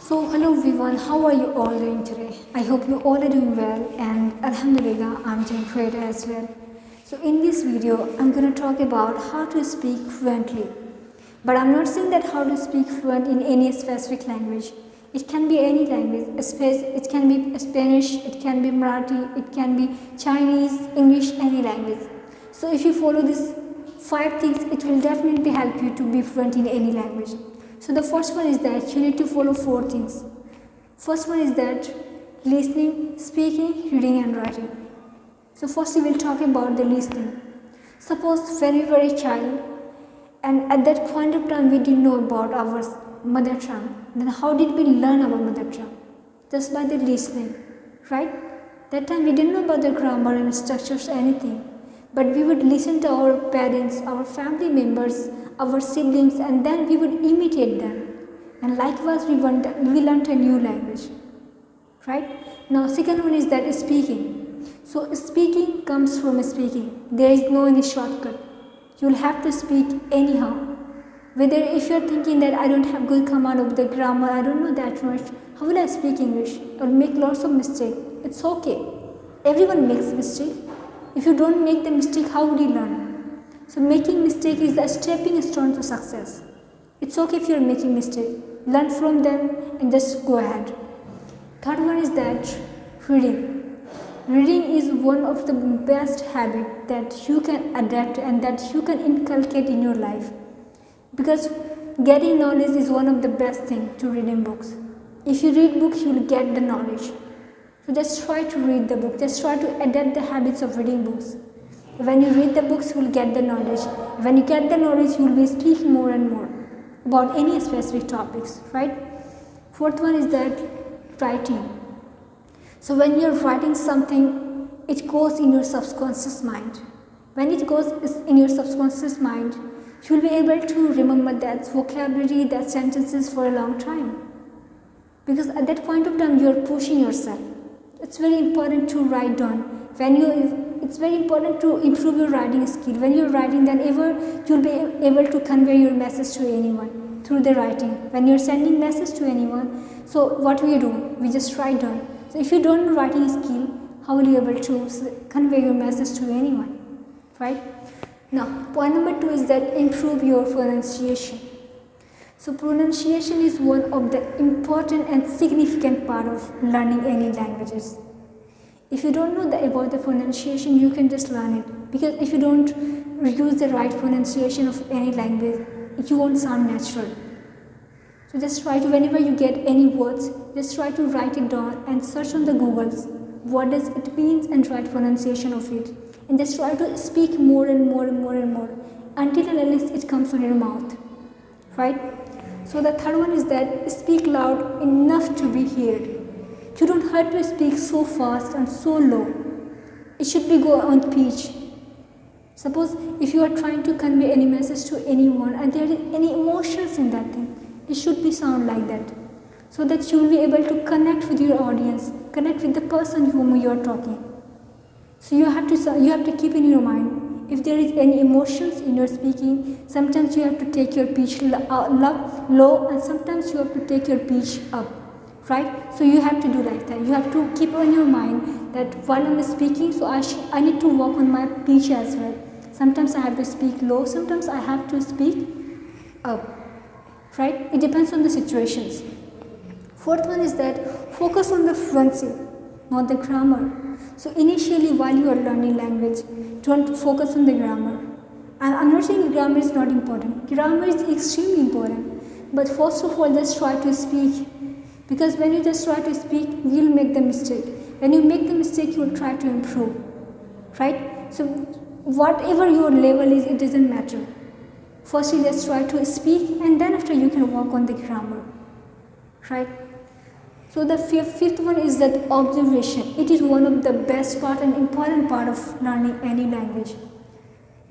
So hello everyone, how are you all doing today? I hope you all are doing well and Alhamdulillah I'm doing great as well. So in this video I'm going to talk about how to speak fluently. But I'm not saying that how to speak fluent in any specific language. It can be any language, it can be Spanish, it can be Marathi, it can be Chinese, English, any language. So if you follow these 5 things, it will definitely help you to be fluent in any language. So the first one is that you need to follow 4 things. First one is that listening, speaking, reading and writing. So first we will talk about the listening. Suppose when we were a child and at that point of time we didn't know about our mother tongue, then how did we learn our mother tongue? Just by the listening, right? That time we didn't know about the grammar and structures, anything. But we would listen to our parents, our family members, our siblings, and then we would imitate them. And likewise, we learned a new language, right? Now, second one is that speaking. So, speaking comes from speaking. There is no any shortcut. You will have to speak anyhow. Whether if you are thinking that I don't have good command of the grammar, I don't know that much, how will I speak English? I will make lots of mistakes. It's okay. Everyone makes mistakes. If you don't make the mistake, how would you learn? So making mistake is the stepping stone to success. It's okay if you're making mistake. Learn from them and just go ahead. Third one is that reading. Reading is one of the best habits that you can adapt and that you can inculcate in your life. Because getting knowledge is one of the best things to reading books. If you read books, you will get the knowledge. So just try to read the book. Just try to adapt the habits of reading books. When you read the books, you will get the knowledge. When you get the knowledge, you will be speaking more and more about any specific topics, right? Fourth one is that writing. So when you're writing something, it goes in your subconscious mind. When it goes in your subconscious mind, you will be able to remember that vocabulary, that sentences for a long time. Because at that point of time, you're pushing yourself. It's very important to write down. It's very important to improve your writing skill. When you're writing, then you'll be able to convey your message to anyone through the writing. When you're sending message to anyone, so what we do? We just write down. So if you don't know writing skill, how will you be able to convey your message to anyone, right? Now, point number 2 is that improve your pronunciation. So pronunciation is one of the important and significant part of learning any languages. If you don't know about the pronunciation, you can just learn it. Because if you don't use the right pronunciation of any language, you won't sound natural. So just try to, whenever you get any words, just try to write it down and search on the Googles. What does it mean and write pronunciation of it. And just try to speak more and more and more and more until at least it comes on your mouth. Right? So the third one is that speak loud enough to be heard. You don't have to speak so fast and so low. It should be go on pitch. Suppose if you are trying to convey any message to anyone and there is any emotions in that thing, it should be sound like that. So that you will be able to connect with your audience, connect with the person whom you are talking. So you have to keep in your mind, if there is any emotions in your speaking, sometimes you have to take your pitch low and sometimes you have to take your pitch up, right? So you have to do like that. You have to keep on your mind that while I'm speaking, so I need to work on my pitch as well. Sometimes I have to speak low, sometimes I have to speak up, right? It depends on the situations. Fourth one is that focus on the fluency, not the grammar. So initially while you are learning language, don't focus on the grammar. I'm not saying grammar is not important. Grammar is extremely important. But first of all, just try to speak. Because when you just try to speak, you'll make the mistake. When you make the mistake, you will try to improve. Right? So whatever your level is, it doesn't matter. First you just try to speak and then after you can work on the grammar. Right? So the fifth one is that observation. It is one of the best part and important part of learning any language.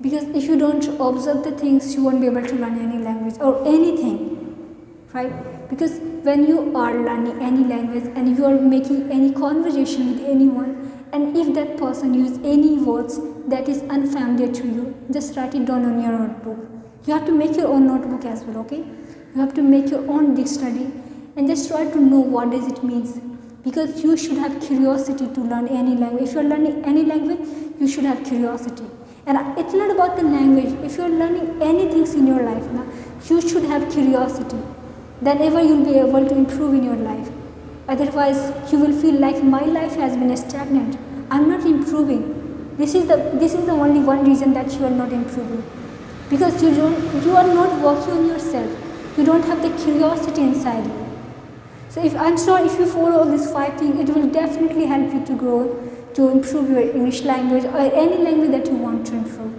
Because if you don't observe the things, you won't be able to learn any language or anything, right? Because when you are learning any language and you are making any conversation with anyone, and if that person uses any words that is unfamiliar to you, just write it down on your notebook. You have to make your own notebook as well, okay? You have to make your own dictionary and just try to know what does it means, because you should have curiosity to learn any language. If you are learning any language, you should have curiosity. And it's not about the language. If you are learning anything in your life now, you should have curiosity. Then ever you will be able to improve in your life. Otherwise, you will feel like my life has been stagnant. I'm not improving. This is the only one reason that you are not improving, because you are not working on yourself. You don't have the curiosity inside you. So I'm sure if you follow all these 5 things, it will definitely help you to grow, to improve your English language or any language that you want to improve.